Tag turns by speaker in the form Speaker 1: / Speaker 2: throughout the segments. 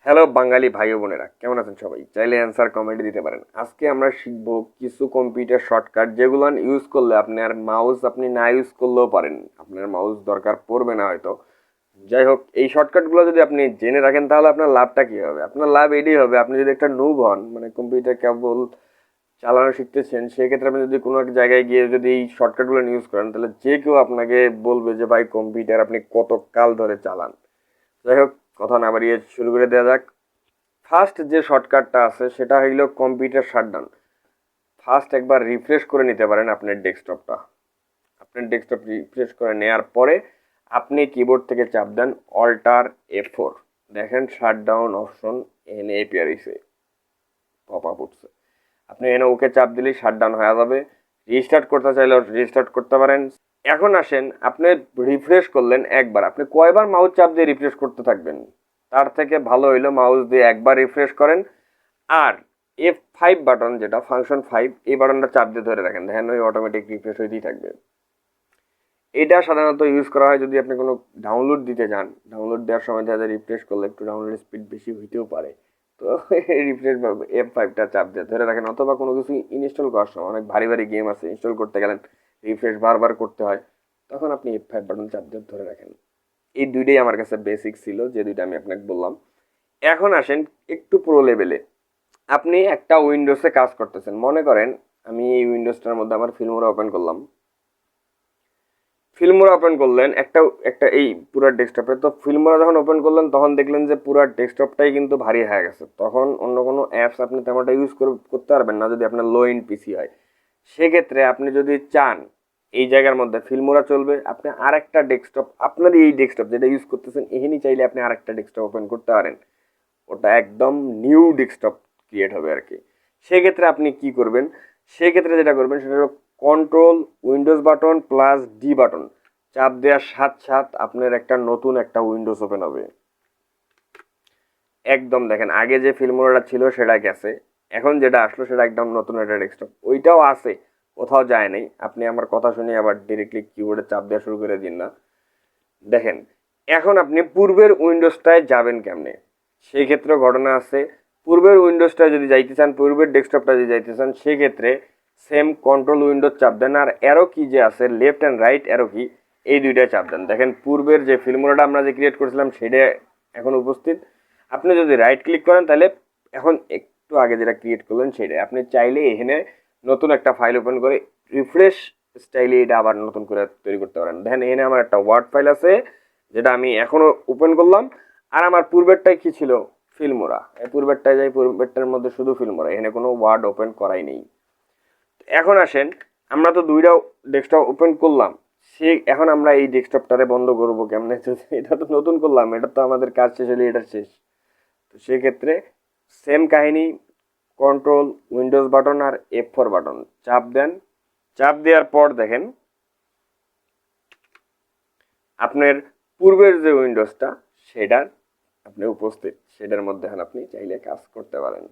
Speaker 1: Hello বাঙালি ভাই ও বোনেরা, কেমন আছেন সবাই? চাইলে অ্যান্সার কমেন্টে দিতে পারেন। আজকে আমরা শিখব কিছু কম্পিউটার শর্টকাট যেগুলো ইউজ করলে আপনার মাউস আপনি না ইউজ করলেও পারেন, আপনার মাউস দরকার পড়বে না হয়তো। যাই হোক, এই শর্টকাটগুলো যদি আপনি জেনে রাখেন তাহলে আপনার লাভটা কী হবে? আপনার লাভ এটাই হবে, আপনি যদি একটা নুব হন, মানে কম্পিউটার কেবল চালানো শিখতেছেন, সেক্ষেত্রে আপনি যদি কোনো এক জায়গায় গিয়ে যদি এই শর্টকাটগুলো ইউজ করেন তাহলে যে কেউ আপনাকে বলবে যে ভাই কম্পিউটার আপনি কত কাল ধরে চালান। যাই হোক, কথা না বাড়িয়ে শুরু করে দেওয়া যাক। ফার্স্ট যে শর্টকাটটা আছে সেটা হইল কম্পিউটার শাটডাউন। ফার্স্ট একবার রিফ্রেশ করে নিতে পারেন আপনার ডেস্কটপটা। আপনার ডেস্কটপ রিফ্রেশ করে নেওয়ার পরে আপনি কিবোর্ড থেকে চাপ দেন Alt+F4। দেখেন শাটডাউন অপশন এনে এপিয়ার হয়েছে, পপ আপ উঠছে। আপনি এনে ওকে চাপ দিলেই শাটডাউন হয়ে যাবে। রিস্টার্ট করতে চাইলে রিস্টার্ট করতে পারেন। এখন আসেন, আপনি রিফ্রেশ করলেন একবার, আপনি কয়বার মাউস চাপ দিয়ে রিফ্রেশ করতে থাকবেন? তার থেকে ভালো হইলো মাউস দিয়ে একবার রিফ্রেশ করেন, আর F5 বাটন, যেটা ফাংশন 5, এই বাটনটা চাপ দিয়ে ধরে রাখেন, দেখেন ওই অটোমেটিক রিফ্রেশ হইতেই থাকবে। এটা সাধারণত ইউজ করা হয় যদি আপনি কোনো ডাউনলোড দিতে যান। ডাউনলোড দেওয়ার সময় দেখা যায় রিফ্রেশ করলে একটু ডাউনলোড স্পিড বেশি হইতেও পারে, তো রিফ্রেশ F5টা চাপ দিয়ে ধরে রাখেন। অথবা কোনো কিছু ইনস্টল করার সময়, অনেক ভারী ভারী গেম আছে ইনস্টল করতে গেলেন রিফ্রেশ বারবার করতে হয়, তখন আপনি F5 বাটন চাপ দিয়ে ধরে রাখেন। এই দুইটাই আমার কাছে বেসিক ছিল, যে দুইটা আমি আপনাকে বললাম। এখন আসেন একটু প্রো লেভেলে। আপনি একটা উইন্ডোজে কাজ করতেছেন, মনে করেন আমি এই উইন্ডোজটার মধ্যে আমার ফিল্মোরা ওপেন করলাম। ফিল্মোরা ওপেন করলেন একটা একটা এই পুরো ডেস্কটপে, তো ফিল্মোরা যখন ওপেন করলেন তখন দেখলেন যে পুরো ডেস্কটপটাই কিন্তু ভারী হয়ে গেছে। তখন অন্য কোনো অ্যাপস আপনি তেমনটা ইউজ করতে পারবেন না যদি আপনার লো এন্ড পিসি হয়। সেক্ষেত্রে আপনি যদি চান এই জায়গার মধ্যে ফিল্মোরা চলবে, আপনি আরেকটা ডেস্কটপ, আপনার এই ডেস্কটপ যেটা ইউজ করতেছেন এখানেই চাইলে আপনি আরেকটা ডেস্কটপ ওপেন করতে পারেন। ওটা একদম নিউ ডেস্কটপ ক্রিয়েট হবে আর কি। সেক্ষেত্রে আপনি কি করবেন? সেক্ষেত্রে যেটা করবেন সেটা হলো control Windows button plus D button চাপ দেওয়ার সাথে সাথে আপনার একটা নতুন একটা উইন্ডোজ ওপেন হবে। একদম দেখেন, আগে যে ফিল্মোরাটা ছিল সেটা গেছে, এখন যেটা আসলো সেটা একদম নতুন একটা ডেস্কটপ। ওইটাও আছে, কোথাও যায় নাই। আপনি আমার কথা শুনে আবার ডিরেক্টলি কিবোর্ডে চাপ দেওয়া শুরু করে দিন না। দেখেন, এখন আপনি পূর্বের উইন্ডোজটায় যাবেন কেমনে? সেই ক্ষেত্রে ঘটনা আছে। পূর্বের উইন্ডোজটা যদি যাইতে চান, পূর্বের ডেস্কটপটা যদি যাইতে চান, সেক্ষেত্রে সেম কন্ট্রোল উইন্ডোজ চাপ দেন, আর অ্যারো কি যে আছে লেফট অ্যান্ড রাইট অ্যারো কি, এই দুইটা চাপ দেন। দেখেন পূর্বের যে ফিল্মোরাটা আমরা যে ক্রিয়েট করেছিলাম সেটা এখন উপস্থিত। আপনি যদি রাইট ক্লিক করেন তাহলে এখন একটু আগে যেটা ক্রিয়েট করলেন সেটাই আপনি চাইলে এখানে নতুন একটা ফাইল ওপেন করে রিফ্রেশ স্টাইলে এটা আবার নতুন করে তৈরি করতে পারেন। দেখেন এখানে আমার একটা ওয়ার্ড ফাইল আছে যেটা আমি এখনো ওপেন করলাম, আর আমার পূর্বেরটাই কি ছিল? ফিল্মোরা। এই পূর্বেরটায় যাই, পূর্বেরটার মধ্যে শুধু ফিল্মোরা, এখানে কোনো ওয়ার্ড ওপেন করাই নেই। এখন আসেন, আমরা তো দুইটা ডেস্কটপ ওপেন করলাম, সে এখন আমরা এই ডেস্কটপটারে বন্ধ করবো কেমনে? এটা তো নতুন করলাম, এটা তো আমাদের কাজ শেষ হলে এটা শেষ। তো সেক্ষেত্রে সেম কাহিনী, কন্ট্রোল উইন্ডোজ বাটন আর F4 বাটন চাপ দেন। চাপ দেওয়ার পর দেখেন আপনার পূর্বের যে উইন্ডোজটা সেটার আপনি উপস্থিত, সেটার মধ্যে এখন আপনি চাইলে কাজ করতে পারেন।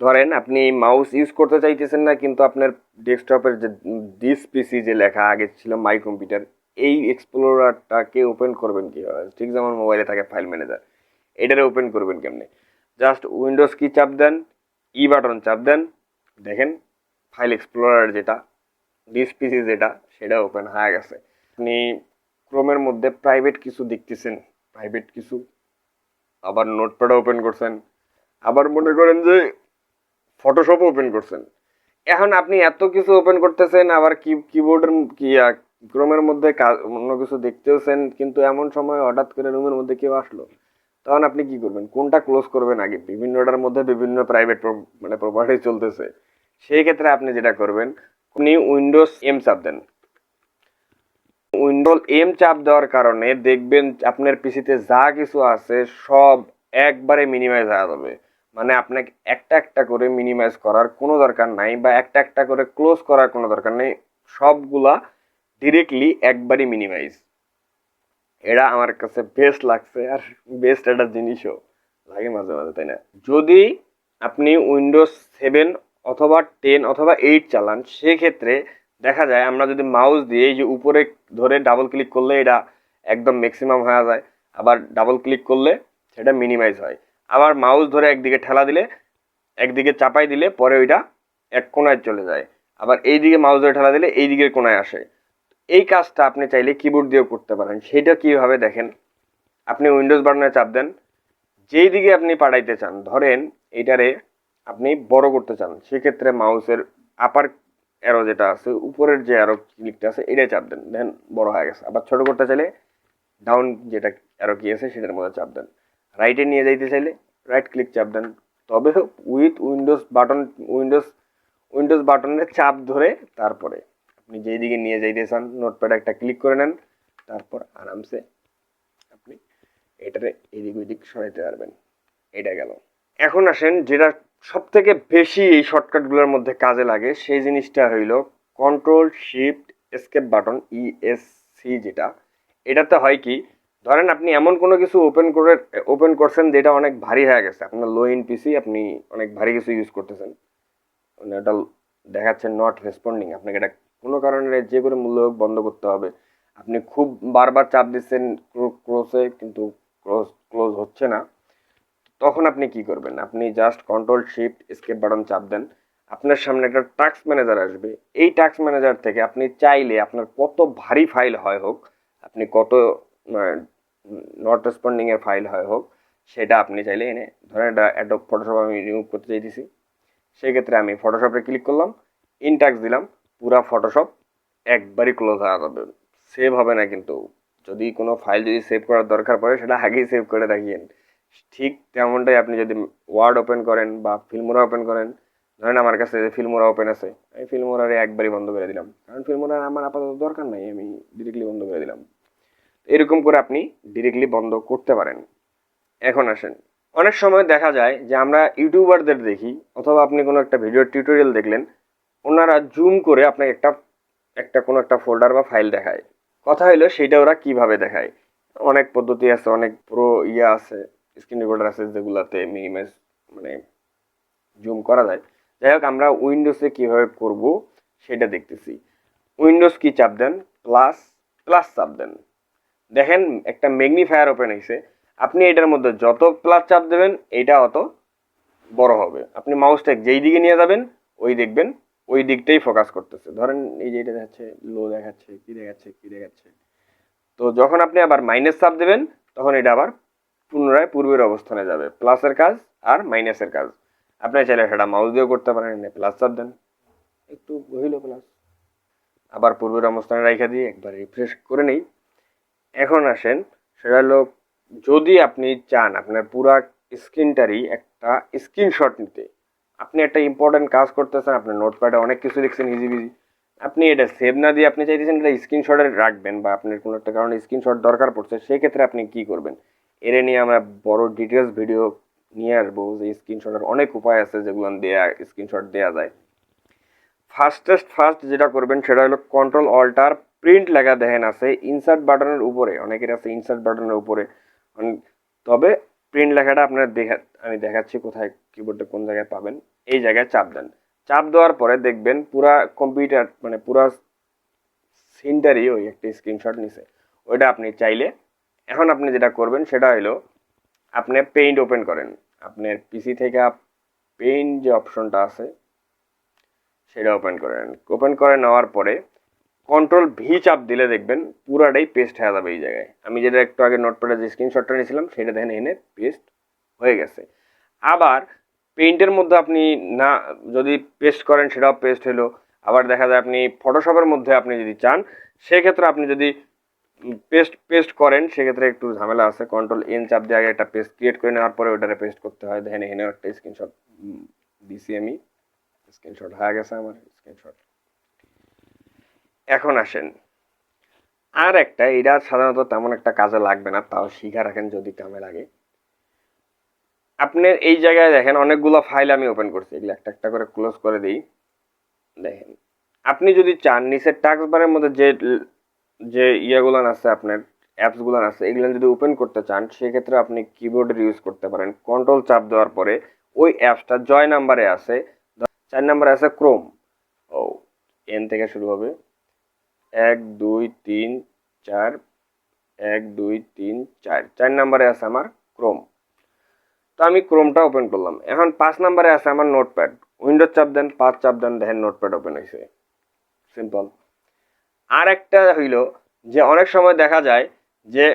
Speaker 1: ধরেন আপনি মাউস ইউজ করতে চাইতেছেন না, কিন্তু আপনার ডেস্কটপের যে দিস পিসি যে লেখা আগে ছিল মাই কম্পিউটার, এই এক্সপ্লোরারটাকে ওপেন করবেন কীভাবে? ঠিক যেমন মোবাইলে থাকে ফাইল ম্যানেজার, এটারে ওপেন করবেন কেমনে? জাস্ট উইন্ডোজ কি চাপ দেন, ই বাটন চাপ দেন, দেখেন ফাইল এক্সপ্লোরার যেটা দিস পিসি যেটা সেটা ওপেন হয়ে গেছে। আপনি ক্রোমের মধ্যে প্রাইভেট কিছু দেখতেছেন, প্রাইভেট কিছু, আবার নোটপ্যাডও ওপেন করছেন, আবার মনে করেন যে ফটোশপ ওপেন করছেন। এখন আপনি এত কিছু ওপেন করতেছেন, আবার কিবোর্ডের কি ক্রোমের মধ্যে অন্য কিছু দেখতেছেন, কিন্তু এমন সময় হঠাৎ করে রুমের মধ্যে কেউ আসলো, তখন আপনি কি করবেন? কোনটা ক্লোজ করবেন আগে? বিভিন্নটার মধ্যে বিভিন্ন প্রাইভেট মানে প্রপার্টি চলতেছে। সেই ক্ষেত্রে আপনি যেটা করবেন, আপনি উইন্ডোজ এম চাপ দেন। উইন্ডোজ এম চাপ দেওয়ার কারণে দেখবেন আপনার পিসিতে যা কিছু আছে সব একবারে মিনিমাইজ হয়ে যাবে। মানে আপনাকে একটা একটা করে মিনিমাইজ করার কোনো দরকার নাই, বা একটা একটা করে ক্লোজ করার কোনো দরকার নেই, সবগুলা ডিরেক্টলি একবারই মিনিমাইজ। এটা আমার কাছে বেস্ট লাগছে, আর বেস্ট একটা জিনিসও লাগে মাঝে মাঝে, তাই না? যদি আপনি উইন্ডোজ 7 অথবা 10 অথবা 8 চালান, সেক্ষেত্রে দেখা যায় আমরা যদি মাউস দিয়ে এই যে উপরে ধরে ডাবল ক্লিক করলে এটা একদম ম্যাক্সিমাম হয়ে যায়, আবার ডাবল ক্লিক করলে সেটা মিনিমাইজ হয়। আবার মাউস ধরে একদিকে ঠেলা দিলে, একদিকে চাপাই দিলে পরে ওইটা এক কোণায় চলে যায়, আবার এই দিকে মাউস ধরে ঠেলা দিলে এই দিকের কোণায় আসে। এই কাজটা আপনি চাইলে কিবোর্ড দিয়েও করতে পারেন। সেটা কিভাবে দেখেন, আপনি উইন্ডোজ বাটনে চাপ দেন, যেই দিকে আপনি পাঠাইতে চান, ধরেন এইটারে আপনি বড় করতে চান, সেক্ষেত্রে মাউসের আপার অ্যারো যেটা আছে, উপরের যে অ্যারো ক্লিকটা আছে এটাই চাপ দেন, দেন বড় হয়ে গেছে। আবার ছোট করতে চাইলে ডাউন যেটা অ্যারো কি আছে সেটার মধ্যে চাপ দেন। রাইটে নিয়ে যাইতে চাইলে রাইট ক্লিক চাপ দেন। তবে উইথ উইন্ডোজ বাটন, উইন্ডোজ বাটনের চাপ ধরে তারপরে আপনি যেই দিকে নিয়ে যাইতে চান নোটপ্যাড একটা ক্লিক করে নেন, তারপর আরামসে আপনি এটারে এদিক ওইদিক সরাইতে পারবেন। এটা গেল। এখন আসেন যেটা সব থেকে বেশি এই শর্টকাটগুলোর মধ্যে কাজে লাগে সেই জিনিসটা হইল control shift escape button, ESC যেটা। এটাতে হয় কি, ধরেন আপনি এমন কোনো কিছু ওপেন করছেন যেটা অনেক ভারী হয়ে গেছে, আপনার লো ইন পিসি, আপনি অনেক ভারী কিছু ইউজ করতেছেন, মানে এটা দেখাচ্ছে নট রেসপন্ডিং, আপনাকে এটা কোনো কারণে যে করে মূল্য বন্ধ করতে হবে। আপনি খুব বারবার চাপ দিচ্ছেন ক্লোজে, কিন্তু ক্লোজ হচ্ছে না। তখন আপনি কি করবেন, আপনি just control shift escape button চাপ দেন, আপনার সামনে একটা টাস্ক ম্যানেজার আসবে। এই টাস্ক ম্যানেজার থেকে আপনি চাইলে আপনার কত ভারী ফাইল হয় হোক, আপনি কত নট রেসপন্ডিং এর ফাইল হয় হোক, সেটা আপনি চাইলে এনে, ধরেন এটা অ্যাডোব ফটোশপ আমি রিমুভ করতে চাইতেছি, সেই ক্ষেত্রে আমি ফটোশপে ক্লিক করলাম, ইনটাক্স দিলাম, পুরা ফটোশপ একবারই ক্লোজ হয়ে যাবে, সেভ হবে না। কিন্তু যদি কোনো ফাইল যদি সেভ করার দরকার পড়ে সেটা আগেই সেভ করে রাখিয়েন। ঠিক তেমনটাই আপনি যদি ওয়ার্ড ওপেন করেন বা ফিল্মোরা ওপেন করেন, ধরেন আমার কাছে ফিল্মোরা ওপেন আছে, আমি ফিল্মোরারে একবারই বন্ধ করে দিলাম, কারণ ফিল্মোরা আমার আপাতত দরকার নাই, আমি ডিরেক্টলি বন্ধ করে দিলাম। এরকম করে আপনি ডিরেক্টলি বন্ধ করতে পারেন। এখন আসেন, অনেক সময় দেখা যায় যে আমরা ইউটিউবারদের দেখি, অথবা আপনি কোনো একটা ভিডিও টিউটোরিয়াল দেখলেন, ওনারা জুম করে আপনাকে একটা একটা কোনো একটা ফোল্ডার বা ফাইল দেখায়। কথা হলো সেইটা ওরা কিভাবে দেখায়, অনেক পদ্ধতি আছে, অনেক পুরো আছে, স্ক্রিন রেকর্ডার আছে যেগুলাতে মিনিমাইজ মানে জুম করা যায়। যাই হোক, আমরা উইন্ডোজে কিভাবে করব সেটা দেখতেছি। উইন্ডোজ কি চাপ দেন, প্লাস প্লাস চাপ দেন, দেখেন একটা ম্যাগনিফায়ার ওপেন হয়েছে। আপনি এটার মধ্যে যত প্লাস চাপ দেবেন এটা অত বড় হবে। আপনি মাউসটা যেই দিকে নিয়ে যাবেন ওই দেখবেন ওই দিকটাই ফোকাস করতেছে। ধরেন এই যে এটা দেখাচ্ছে লো, দেখাচ্ছে কি দেখাচ্ছে কি দেখাচ্ছে। তো যখন আপনি আবার মাইনাস চাপ দেবেন তখন এটা আবার পুনরায় পূর্বের অবস্থানে যাবে। প্লাসের কাজ আর মাইনাসের কাজ আপনি চাইলে সেটা মাউস দিয়েও করতে পারেন। প্লাস চাপ দেন, একটু হইল প্লাস, আবার পূর্বের অবস্থানে রাইখা দিয়ে একবার রিফ্রেশ করে নেই। এখন আসেন, সেটা হলো যদি আপনি চান আপনার পুরা স্ক্রিনটারই একটা স্ক্রিনশট নিতে, আপনি একটা ইম্পর্টেন্ট কাজ করতেছেন, আপনার নোটপ্যাডে অনেক কিছু লিখছেন ইজিবিজি, আপনি এটা সেভ না দিয়ে আপনি চাইতেছেন এটা স্ক্রিনশটে রাখবেন, বা আপনার কোনো একটা কারণে স্ক্রিনশট দরকার পড়ছে, সেই ক্ষেত্রে আপনি কি করবেন, এর নিয়ে আমরা বড় ডিটেলস ভিডিও নিয়ে আসবো যে স্ক্রিনশটের অনেক উপায় আছে যেগুলো দেয়া স্ক্রিনশট দেওয়া যায়। ফার্স্ট যেটা করবেন সেটা হলো কন্ট্রোল অল্টার প্রিন্ট লেখা দেখেন আছে ইনসার্ট বাটনের উপরে, অনেকের আছে ইনসার্ট বাটনের উপরে, তবে প্রিন্ট লেখাটা আপনার আমি দেখাচ্ছি কোথায় কিবোর্ডে কোন জায়গায় পাবেন। এই জায়গায় চাপ দেন, চাপ দেওয়ার পরে দেখবেন পুরা কম্পিউটার মানে পুরা সিনটারই ওই একটা স্ক্রিনশট নিছে। ওইটা আপনি চাইলে এখন আপনি যেটা করবেন সেটা হলো আপনি পেইন্ট ওপেন করেন, আপনার পিসি থেকে পেইন্ট যে অপশনটা আছে সেটা ওপেন করে নেন। ওপেন করে নেওয়ার পরে কন্ট্রোল ভি চাপ দিলে দেখবেন পুরাটাই পেস্ট হয়ে যাবে এই জায়গায়। আমি যেটা একটু আগে নোটপ্যাডে যে স্ক্রিনশটটা নিয়েছিলাম সেটা দেখেন এনে পেস্ট হয়ে গেছে। আবার পেইন্টের মধ্যে আপনি না যদি পেস্ট করেন সেটাও পেস্ট হলো। আবার দেখা যায় আপনি ফটোশপের মধ্যে আপনি যদি চান সেক্ষেত্রে আপনি যদি পেস্ট করেন সেক্ষেত্রে একটু ঝামেলা আছে। কন্ট্রোল এন চাপ দিয়ে আগে একটা পেস্ট ক্রিয়েট করে নেওয়ার পরে ওটারে পেস্ট করতে হয়। দেখেন এখানে একটা স্ক্রিনশট দিছি আমি, স্ক্রিনশট হয়ে গেছে আমার স্ক্রিনশট। এখন আসেন আর একটা, এটা সাধারণত তেমন একটা কাজে লাগবে না, তাও শিখা রাখেন যদি কামে লাগে। আপনার এই জায়গায় দেখেন অনেকগুলো ফাইল আমি ওপেন করছি, এগুলো একটা একটা করে ক্লোজ করে দিই। দেখেন আপনি যদি চান নিচের টাস্ক বারের মধ্যে যে যে ইয়েগুলান আছে আপনার অ্যাপসগুলান আছে এগুলো যদি ওপেন করতে চান সেক্ষেত্রে আপনি কিবোর্ডের ইউজ করতে পারেন। কন্ট্রোল চাপ দেওয়ার পরে ওই অ্যাপসটা জয় নাম্বারে আছে, 4 নাম্বারে আছে ক্রোম, ও এন থেকে শুরু হবে 1 2 3 4, 1 2 3 4, 4 নাম্বারে আছে আমার ক্রোম। তো আমি ক্রোমটা ওপেন করলাম। এখন 5 নম্বরে আছে আমার নোটপ্যাড। উইন্ডোজ চাপ দেন, 5 চাপ দেন, দেখেন নোটপ্যাড ওপেন হয়েছে। সিম্পল। আর একটা হইল যে অনেক সময় দেখা যায় যে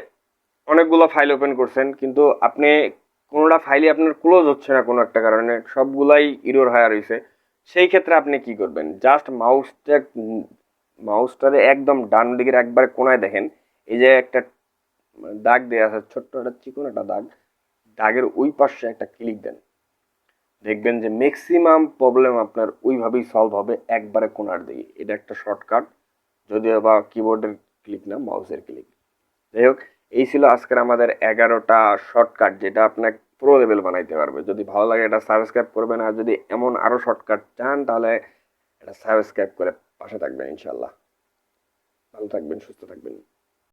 Speaker 1: অনেকগুলো ফাইল ওপেন করছেন, কিন্তু আপনি কোনোটা ফাইলই আপনার ক্লোজ হচ্ছে না কোনো একটা কারণে, সবগুলাই ইরর হয়ে রয়েছে। সেই ক্ষেত্রে আপনি কি করবেন, জাস্ট মাউসটারে একদম ডান দিকের একবার কোনায় দেখেন, এই যে একটা দাগ দেওয়া আছে, ছোট্ট একটা চিকন একটা দাগ, দাগের ওই পাশে একটা ক্লিক দেন। দেখবেন যে ম্যাক্সিমাম প্রবলেম আপনার ওইভাবেই সলভ হবে, একবারে কোনার দিকে। এটা একটা শর্টকাট, যদিও বা কিবোর্ডের ক্লিক না, মাউসের ক্লিক। যাই হোক, এই ছিল আজকের আমাদের 11টা শর্টকাট, যেটা আপনাকে প্রো লেভেল বানাইতে পারবে। যদি ভালো লাগে এটা সাবস্ক্রাইব করবেন, আর যদি এমন আরও শর্টকাট চান তাহলে এটা সাবস্ক্রাইব করে পাশে থাকবেন। ইনশাল্লাহ ভালো থাকবেন, সুস্থ থাকবেন।